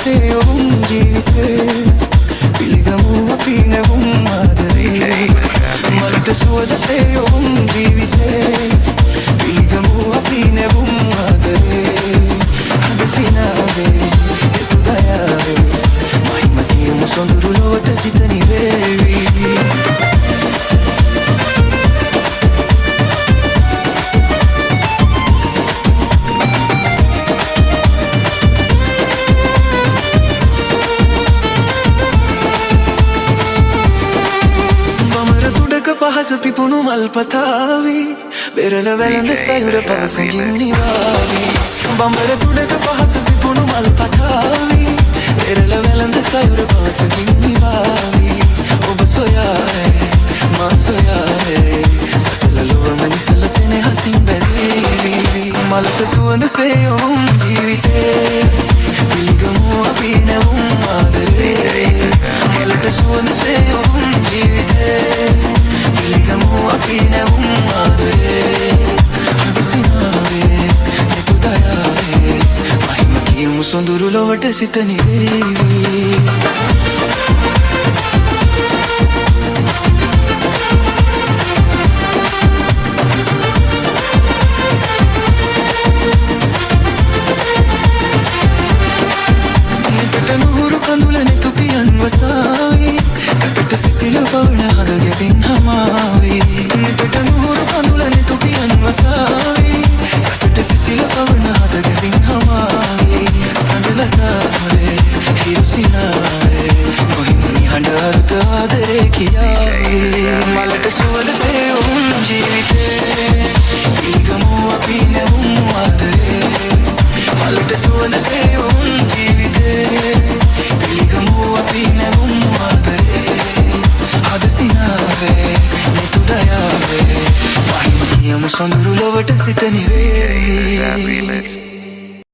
සේවුම් ජීවිතේ පිළිගමු අපි නැවුම් ආදරේ මලට සුවඳ සේවුම් ජීවිතේ පිළිගමු අපි නැවුම් ආදරේ හද සිනාවේ එතු දයාවේ මහිම කියමු සොඳුරු ලොවට සිත නිවේවි පහස පිපුණු මල් පතාවි බෙරළ වැළඳ සයුර පවසකින් නිවාවි බඹර තුඩක පහස පිපුණු මල් පතාවි බෙරළ වැළඳ සයුර පවසකින් නිවාවි ඔබ සොයායි මා සොයායි සසල ලොවම නිසල සෙනෙහසින් බැඳීවි මලට සුවඳ සේවුම් ජීවිතේ පිළිගමු අපි නැවුම් ආදරේ මලට සුවඳ සේවුම් ජීවිතේ පිළිගමු අපි නැවුම් ආදරේ හද සිනාවේ එතු දයාවේ මහිම කියමු සොඳුරු ලොවට සිත නිවේවි සිසිල පවන හදගෙවින් හමාවි නිතට නුහුරු කඳුලනෙ තුපියන් වසාවි කතට සිසිල පවන හදගෙවින් හමාවි සඳලතාවේ හිරුසිනාවේ නොහිමුනි හඬ අරුත ආදරේ කියාවි මලට සුවඳ සේවුම් ජීවිතේ පිළිගමු අපි නැවුම් ආදරේ මලට සුවඳ සේවුම් ජීවිතේ පිළිගමු අපි නැවුම් ආදරේ හද සිනාවේ නෙතු දයාවේ මහිම කියමු සොඳුරු ලොවට සිත නිවේවි